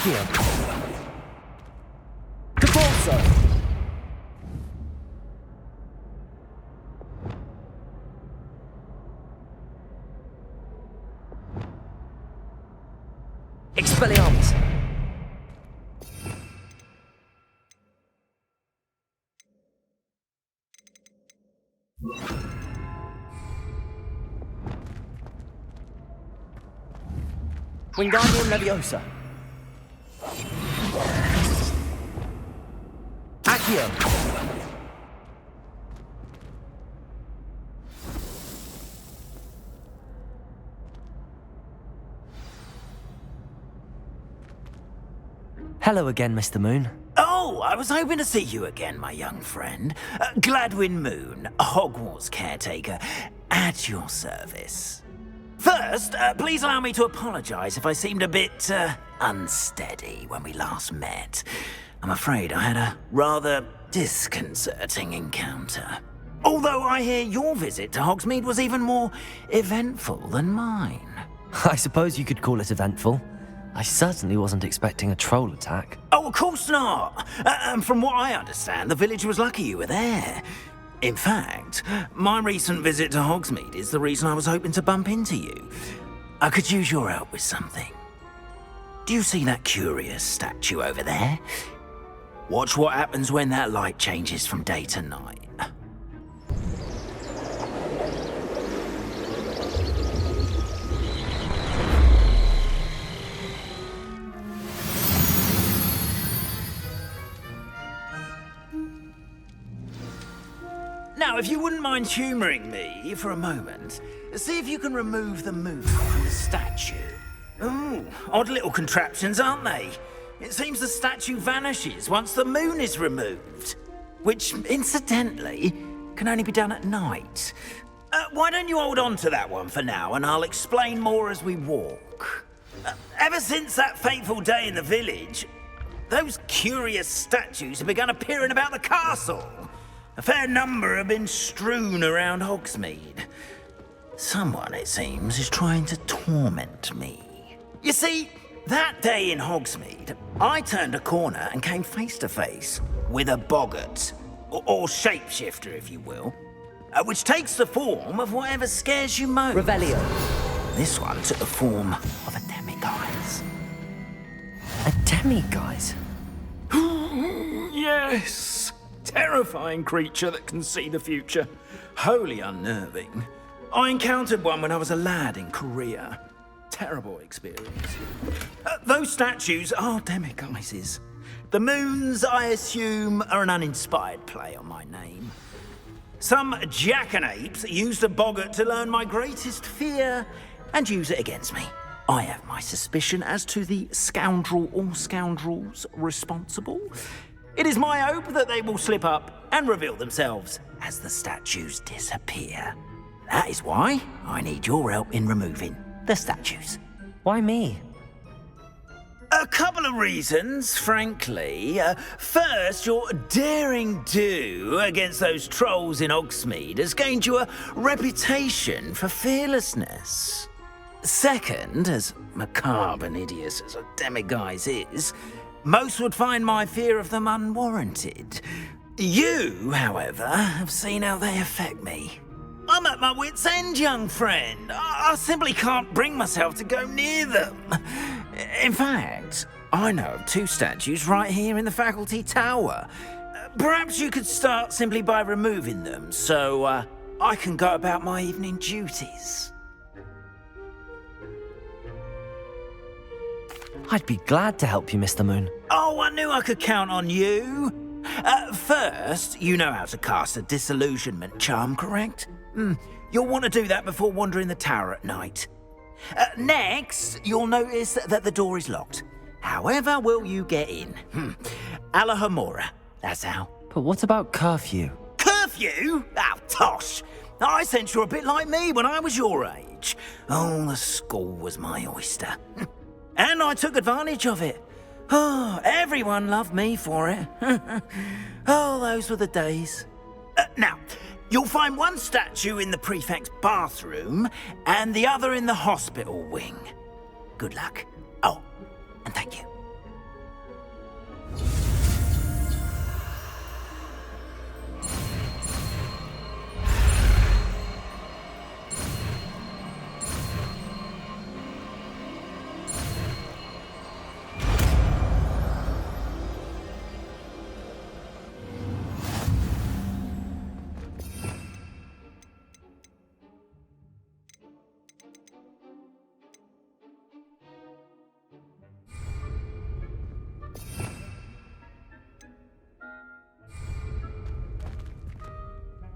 Accio. Caporso. Expelliarmus. Wingardium Leviosa. Accio. Hello again, Mr. Moon. Oh, I was hoping to see you again, my young friend. Gladwin Moon, Hogwarts caretaker, at your service. First, please allow me to apologise if I seemed a bit, unsteady when we last met. I'm afraid I had a rather disconcerting encounter. Although I hear your visit to Hogsmeade was even more eventful than mine. I suppose you could call it eventful. I certainly wasn't expecting a troll attack. Oh, of course not! And from what I understand, the village was lucky you were there. In fact, my recent visit to Hogsmeade is the reason I was hoping to bump into you. I could use your help with something. Do you see that curious statue over there? Watch what happens when that light changes from day to night. Now, if you wouldn't mind humouring me for a moment, see if you can remove the moon from the statue. Ooh, odd little contraptions, aren't they? It seems the statue vanishes once the moon is removed. Which, incidentally, can only be done at night. Why don't you hold on to that one for now, and I'll explain more as we walk. Ever since that fateful day in the village, those curious statues have begun appearing about the castle. A fair number have been strewn around Hogsmeade. Someone, it seems, is trying to torment me. You see, that day in Hogsmeade, I turned a corner and came face to face with a boggart, or shapeshifter, if you will, which takes the form of whatever scares you most. Revelio. This one took the form of a demiguise. A demiguise? Yes! Terrifying creature that can see the future. Wholly unnerving. I encountered one when I was a lad in Korea. Terrible experience. Those statues are demiguises. The moons, I assume, are an uninspired play on my name. Some jackanapes used a boggart to learn my greatest fear and use it against me. I have my suspicion as to the scoundrel or scoundrels responsible. It is my hope that they will slip up and reveal themselves as the statues disappear. That is why I need your help in removing the statues. Why me? A couple of reasons, frankly. First, your daring do against those trolls in Hogsmeade has gained you a reputation for fearlessness. Second, as macabre and hideous as a demiguise is, most would find my fear of them unwarranted. You, however, have seen how they affect me. I'm at my wit's end, young friend. I simply can't bring myself to go near them. In fact, I know of two statues right here in the faculty tower. Perhaps you could start simply by removing them, so I can go about my evening duties. I'd be glad to help you, Mr. Moon. Oh, I knew I could count on you. First, you know how to cast a disillusionment charm, correct? You'll want to do that before wandering the tower at night. Next, you'll notice that the door is locked. However will you get in? Alahomora, that's how. But what about curfew? Curfew? Oh, tosh. I sense you're a bit like me when I was your age. Oh, the school was my oyster. And I took advantage of it. Oh, everyone loved me for it. Oh, those were the days. Now, you'll find one statue in the prefect's bathroom and the other in the hospital wing. Good luck. Oh, and thank you.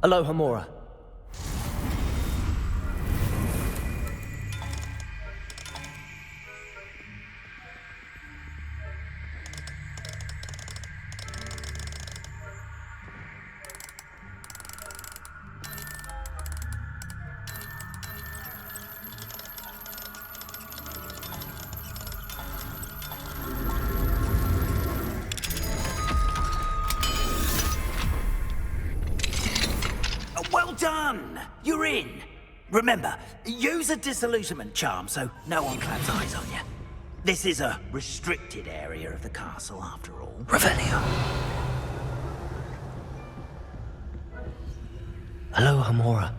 Aloha Mora. Well done! You're in. Remember, use a disillusionment charm so no one claps eyes on you. This is a restricted area of the castle, after all. Revelio. Aloha Mora.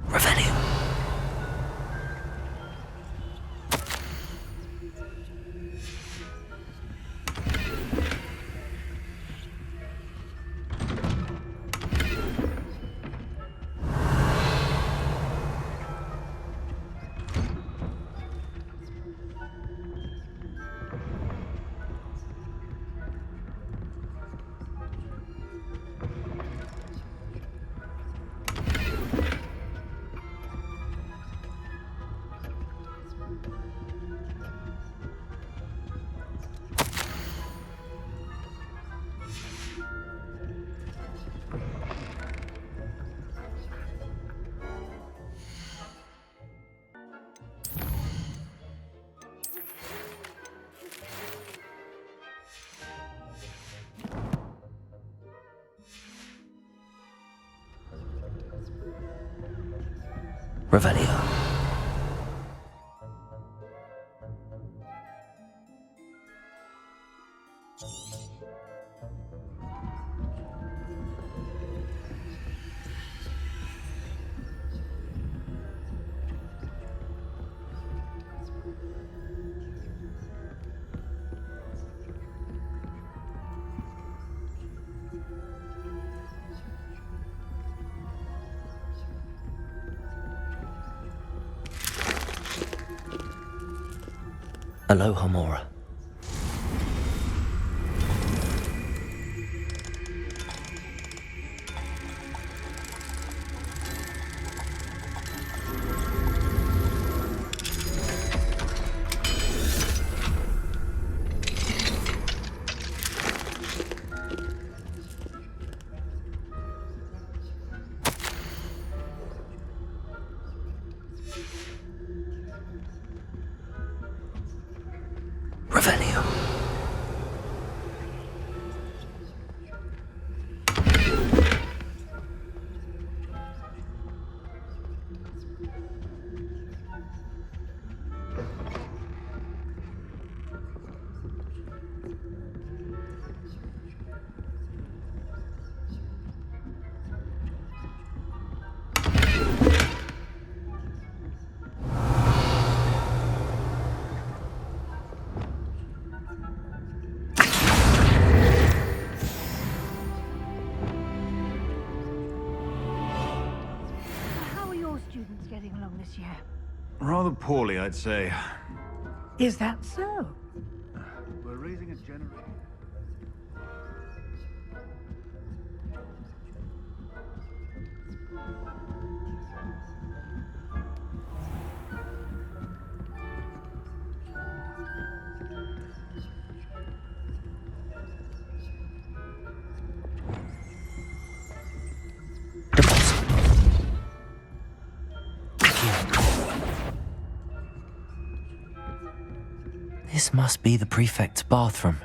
Revelio. Revelio. Aloha Mora. Revelio. How are your students getting along this year? Rather poorly, I'd say. Is that so? We're raising a generator. This must be the prefect's bathroom.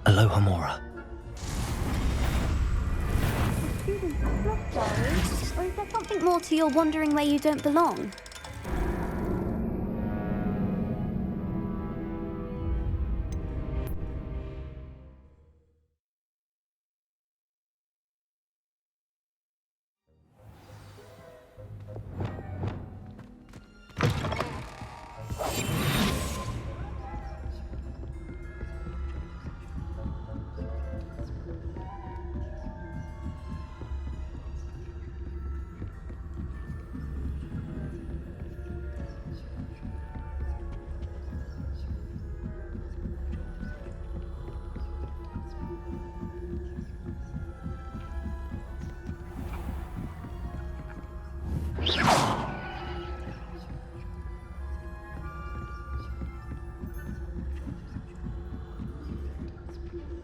Aloha Mora. Students are lost, Or is there something more to your wandering where you don't belong?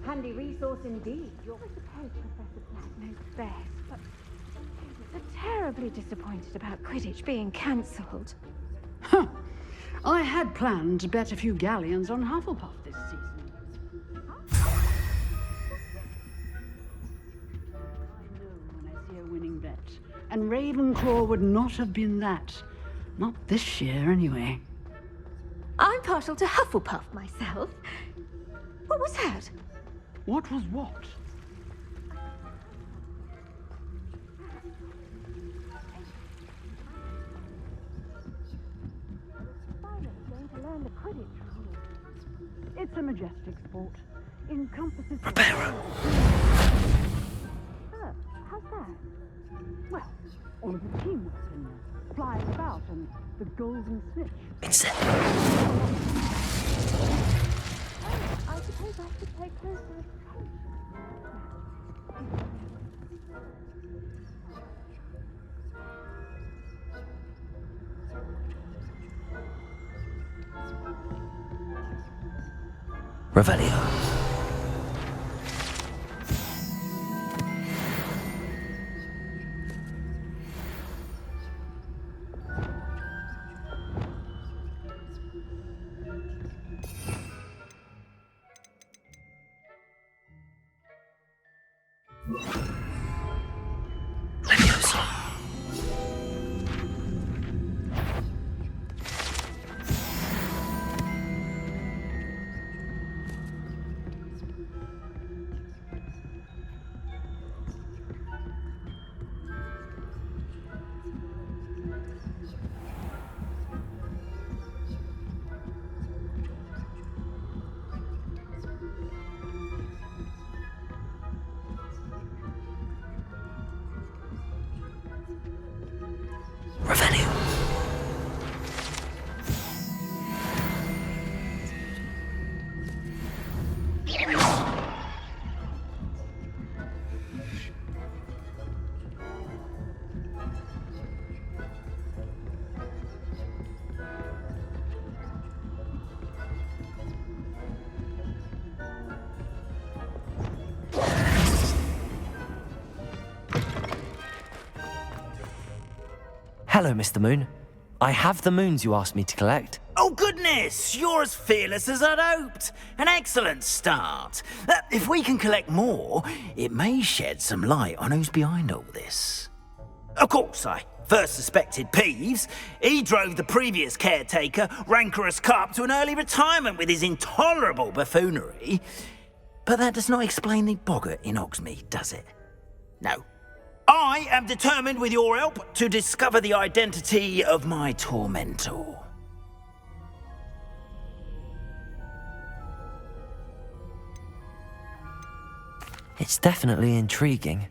Handy resource indeed. I suppose Professor Black knows best, but students are terribly disappointed about Quidditch being cancelled. Huh. I had planned to bet a few galleons on Hufflepuff this season. I know when I see a winning bet. And Ravenclaw would not have been that. Not this year, anyway. I'm partial to Hufflepuff myself. What was that? What was what? Going to learn the Quidditch rules. It's a majestic sport. Encompasses... Reparo. Oh, how's that? Well, all of the teamwork and the flying about and the golden snitch. It's it. I suppose I should take closer attention. Revelio. Leviosa. Revelio. Hello, Mr. Moon. I have the moons you asked me to collect. Oh, goodness! You're as fearless as I'd hoped. An excellent start. If we can collect more, it may shed some light on who's behind all this. Of course, I first suspected Peeves. He drove the previous caretaker, Rancorous Carp, to an early retirement with his intolerable buffoonery. But that does not explain the boggart in Hogsmeade, does it? No. I am determined, with your help, to discover the identity of my tormentor. It's definitely intriguing.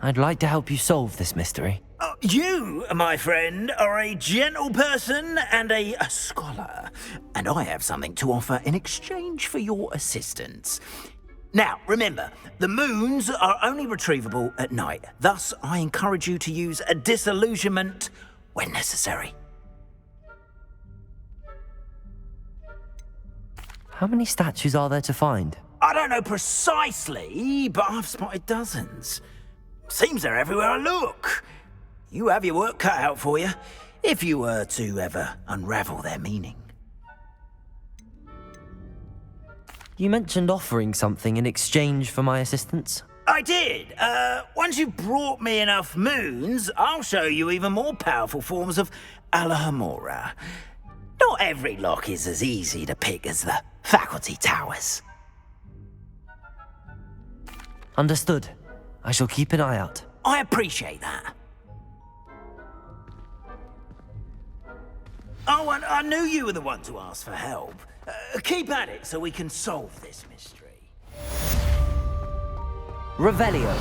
I'd like to help you solve this mystery. You, my friend, are a gentle person and a scholar, and I have something to offer in exchange for your assistance. Now, remember, the moons are only retrievable at night. Thus, I encourage you to use a disillusionment when necessary. How many statues are there to find? I don't know precisely, but I've spotted dozens. Seems they're everywhere I look. You have your work cut out for you, if you were to ever unravel their meaning. You mentioned offering something in exchange for my assistance. I did. Once you've brought me enough moons, I'll show you even more powerful forms of Alohomora. Not every lock is as easy to pick as the faculty towers. Understood. I shall keep an eye out. I appreciate that. Oh, and I knew you were the one to ask for help. Keep at it so we can solve this mystery. Revelio.